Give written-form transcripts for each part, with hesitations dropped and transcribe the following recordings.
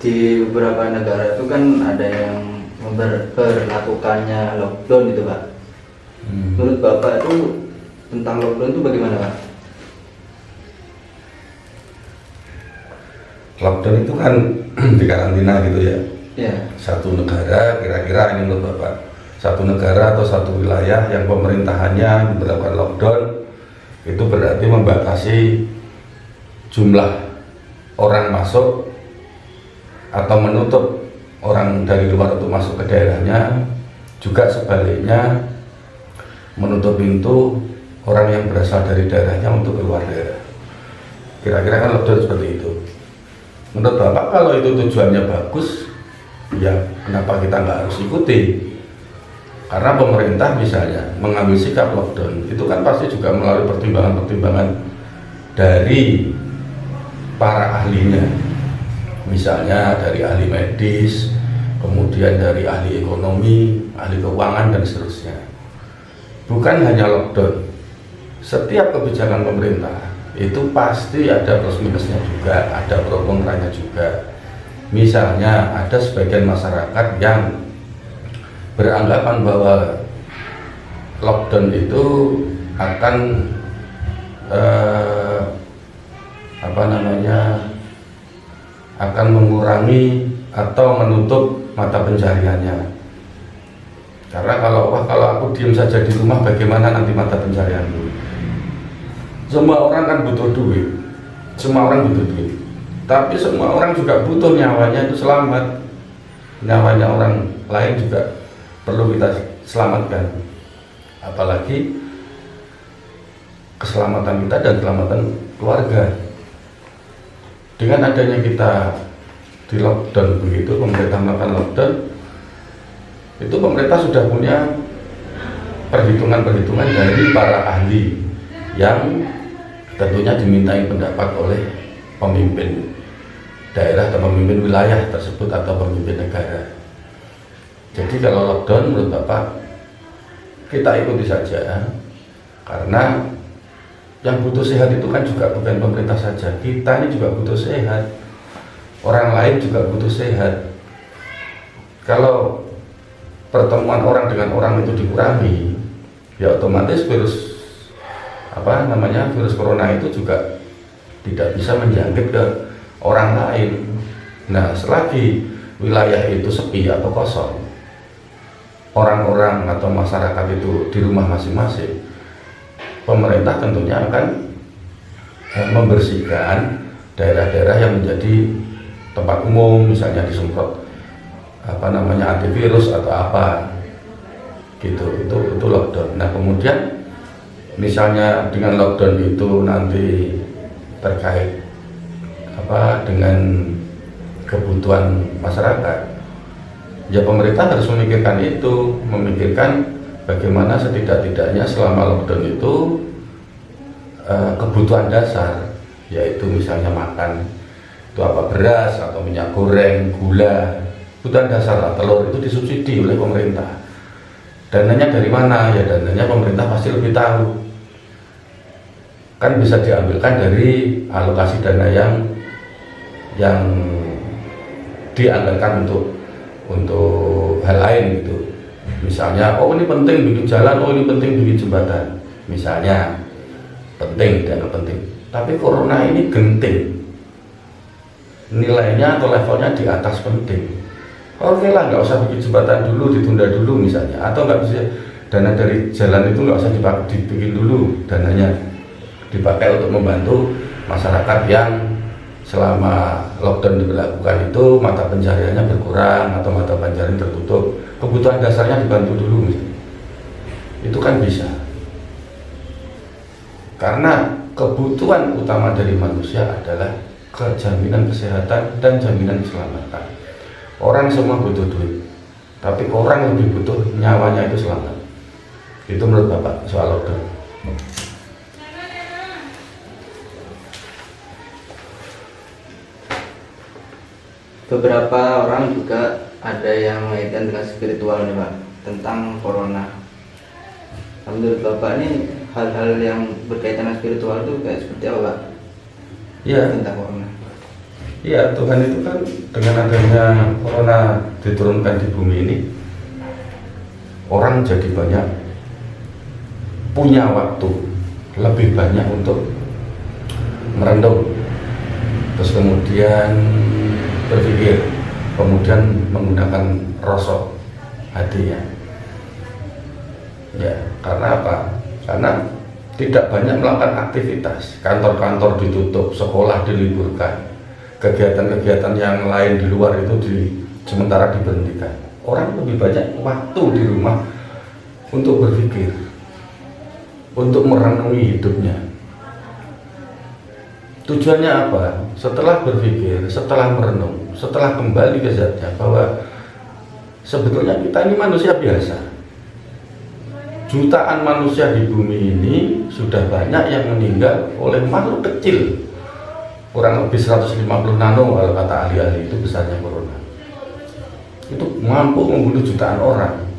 Di beberapa negara itu kan ada yang memperlakukannya lockdown itu Pak. Menurut Bapak itu tentang lockdown itu bagaimana Pak? Lockdown itu kan di karantina gitu ya. Ya. Satu negara, kira-kira ini menurut Bapak, satu negara atau satu wilayah yang pemerintahannya memperlakukan lockdown itu berarti membatasi jumlah orang masuk atau menutup orang dari luar untuk masuk ke daerahnya, juga sebaliknya menutup pintu orang yang berasal dari daerahnya untuk keluar daerah. Kira-kira kan lockdown seperti itu. Menurut Bapak kalau itu tujuannya bagus, ya kenapa kita nggak harus ikuti? Karena pemerintah misalnya mengambil sikap lockdown, itu kan pasti juga melalui pertimbangan-pertimbangan dari para ahlinya. Misalnya dari ahli medis, kemudian dari ahli ekonomi, ahli keuangan, dan seterusnya. Bukan hanya lockdown, setiap kebijakan pemerintah itu pasti ada plus minusnya juga, ada pro kontranya juga. Misalnya ada sebagian masyarakat yang beranggapan bahwa lockdown itu akan akan mengurangi atau menutup mata pencariannya. Karena kalau aku diem saja di rumah, bagaimana nanti mata pencarianku? Semua orang kan butuh duit, tapi semua orang juga butuh nyawanya itu selamat. Nyawanya orang lain juga perlu kita selamatkan, apalagi keselamatan kita dan keselamatan keluarga. Dengan adanya kita di lockdown begitu, pemerintah melakukan lockdown, itu pemerintah sudah punya perhitungan-perhitungan dari para ahli yang tentunya dimintai pendapat oleh pemimpin daerah atau pemimpin wilayah tersebut atau pemimpin negara. Jadi kalau lockdown menurut Bapak kita ikuti saja, karena yang butuh sehat itu kan juga bukan pemerintah saja, kita ini juga butuh sehat, orang lain juga butuh sehat. Kalau pertemuan orang dengan orang itu dikurangi, ya otomatis virus corona itu juga tidak bisa menjangkit ke orang lain. Nah, selagi wilayah itu sepi atau kosong, orang-orang atau masyarakat itu di rumah masing-masing, pemerintah tentunya akan membersihkan daerah-daerah yang menjadi tempat umum, misalnya disemprot antivirus atau apa gitu. Itu lockdown. Nah, kemudian misalnya dengan lockdown itu nanti terkait dengan kebutuhan masyarakat, ya pemerintah harus memikirkan bagaimana setidak-tidaknya selama lockdown itu kebutuhan dasar, yaitu misalnya makan itu beras atau minyak goreng, gula, kebutuhan dasar lah, telur itu disubsidi oleh pemerintah. Dananya dari mana? Ya dananya pemerintah pasti lebih tahu. Kan bisa diambilkan dari alokasi dana yang dianggarkan untuk hal lain gitu. Misalnya, oh ini penting bikin jalan, oh ini penting bikin jembatan. Misalnya, penting, dana penting. Tapi corona ini genting. Nilainya atau levelnya di atas penting. Oke lah, nggak usah bikin jembatan dulu, ditunda dulu misalnya. Atau nggak bisa, dana dari jalan itu nggak usah dibikin dulu, dananya dipakai untuk membantu masyarakat yang selama lockdown diberlakukan itu mata pencariannya berkurang atau mata pencarian tertutup, kebutuhan dasarnya dibantu dulu misalnya. Itu kan bisa, karena kebutuhan utama dari manusia adalah jaminan kesehatan dan jaminan keselamatan. Orang semua butuh duit, tapi orang lebih butuh nyawanya itu selamat. Itu menurut Bapak soal lockdown. Beberapa orang juga ada yang mengaitkan dengan spiritual nih Pak, tentang corona. Menurut Bapak ini hal-hal yang berkaitan dengan spiritual itu kayak seperti apa Pak? Iya. Tentang corona. Iya, Tuhan itu kan dengan adanya corona diturunkan di bumi ini, orang jadi banyak punya waktu lebih banyak untuk merenung, terus kemudian berpikir, kemudian menggunakan rasa hatinya. Ya, karena apa? Karena tidak banyak melakukan aktivitas, kantor-kantor ditutup, sekolah diliburkan, kegiatan-kegiatan yang lain di luar itu sementara diberhentikan. Orang lebih banyak waktu di rumah untuk berpikir, untuk merenungi hidupnya. Tujuannya apa? Setelah berpikir, setelah merenung, setelah kembali ke zatnya, bahwa sebetulnya kita ini manusia biasa. Jutaan manusia di bumi ini sudah banyak yang meninggal oleh makhluk kecil, kurang lebih 150 nano kalau kata ahli-ahli, itu besarnya corona. Itu mampu membunuh jutaan orang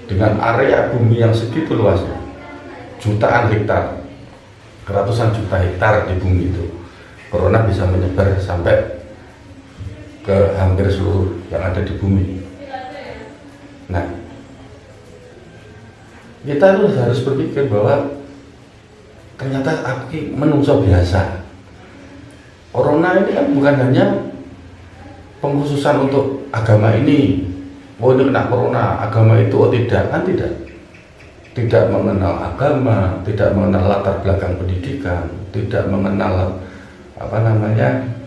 dengan area bumi yang segitu luasnya, jutaan hektar, ratusan juta hektar di bumi itu. Corona bisa menyebar sampai ke hampir seluruh yang ada di bumi. Nah, kita harus berpikir bahwa ternyata aku menungso biasa. Corona ini kan bukan hanya pengkhususan untuk agama ini, oh ini kena corona, agama itu, oh tidak, kan tidak mengenal agama, tidak mengenal latar belakang pendidikan, tidak mengenal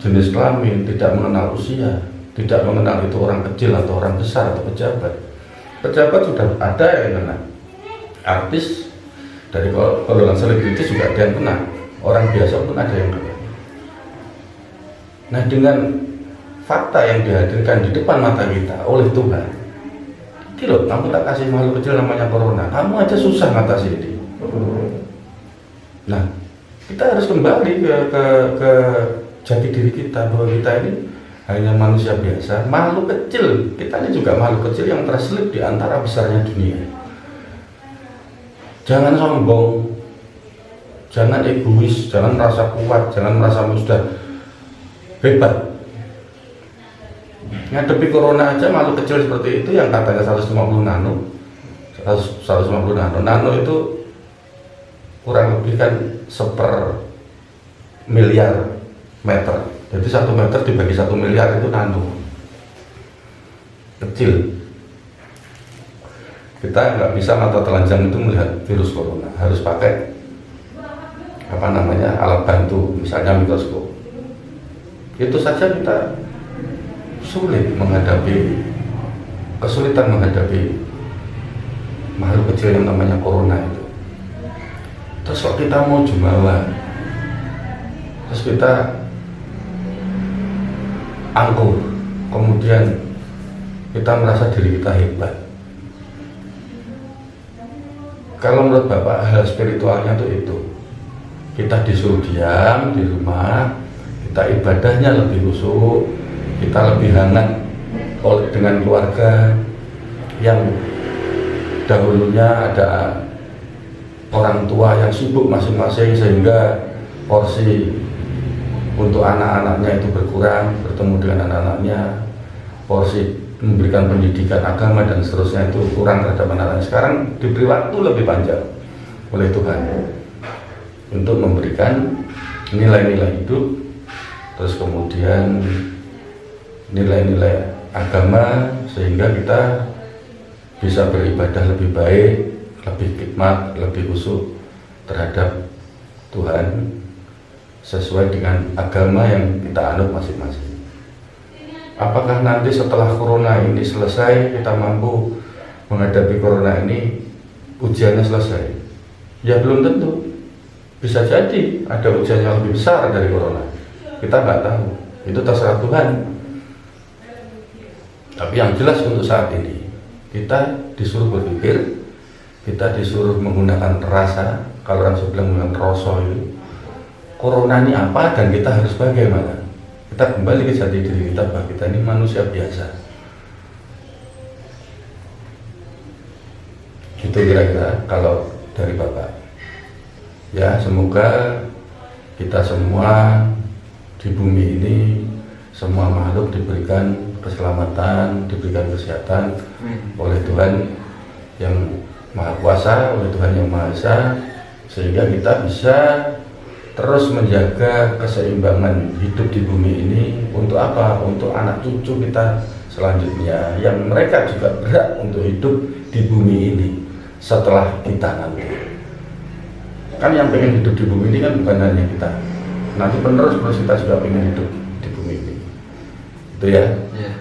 jenis kelamin, tidak mengenal usia, tidak mengenal itu orang kecil atau orang besar atau pejabat. Pejabat sudah ada yang kena, artis dari golongan selebritis juga ada yang kena, orang biasa pun ada yang kena. Nah, dengan fakta yang dihadirkan di depan mata kita oleh Tuhan, ini loh, kamu tak kasih makhluk kecil namanya corona, kamu aja susah ngatasi ini. Nah, kita harus kembali ke jati diri kita, bahwa kita ini hanya manusia biasa, makhluk kecil. Kita ini juga makhluk kecil yang terselip di antara besarnya dunia. Jangan sombong, jangan egois, jangan merasa kuat, jangan merasa sudah hebat. Ngadepi corona aja makhluk kecil seperti itu yang katanya 150 nano. Nano itu kurang lebih kan /miliar meter. Jadi 1 meter dibagi 1 miliar itu nano. Kecil. Kita nggak bisa mata telanjang itu melihat virus corona, harus pakai alat bantu, misalnya mikroskop. Itu saja kita kesulitan menghadapi makhluk kecil yang namanya corona itu. Terus kalau kita mau jumawa, terus kita angkuh, kemudian kita merasa diri kita hebat. Kalau menurut Bapak, hal spiritualnya itu kita disuruh diam di rumah, kita ibadahnya lebih khusyuk, kita lebih hangat dengan keluarga yang dahulunya ada orang tua yang sibuk masing-masing, sehingga porsi untuk anak-anaknya itu berkurang, bertemu dengan anak-anaknya, porsi memberikan pendidikan agama dan seterusnya itu kurang terhadap anak-anak. Sekarang diberi waktu lebih panjang oleh Tuhan untuk memberikan nilai-nilai hidup, terus kemudian nilai-nilai agama, sehingga kita bisa beribadah lebih baik, lebih hikmat, lebih khusyuk terhadap Tuhan sesuai dengan agama yang kita anut masing-masing. Apakah nanti setelah corona ini selesai, kita mampu menghadapi corona ini, ujiannya selesai? Ya belum tentu. Bisa jadi ada ujian yang lebih besar dari corona. Kita nggak tahu. Itu terserah Tuhan. Tapi yang jelas untuk saat ini, kita disuruh berpikir, kita disuruh menggunakan rasa. Kalau orang bilang menggunakan rasa itu, corona ini apa dan kita harus bagaimana? Kita kembali ke jati diri kita, bahwa kita ini manusia biasa. Itu kira-kira kalau dari Bapak. Ya, semoga kita semua di bumi ini semua makhluk diberikan keselamatan, diberikan kesehatan oleh Tuhan yang Maha Kuasa, oleh Tuhan yang Maha Esa, sehingga kita bisa terus menjaga keseimbangan hidup di bumi ini. Untuk apa? Untuk anak cucu kita selanjutnya, yang mereka juga berhak untuk hidup di bumi ini setelah kita nanti. Kan yang pengen hidup di bumi ini kan bukan hanya kita, nanti penerus kita juga pengen hidup di bumi ini. Itu ya. Iya.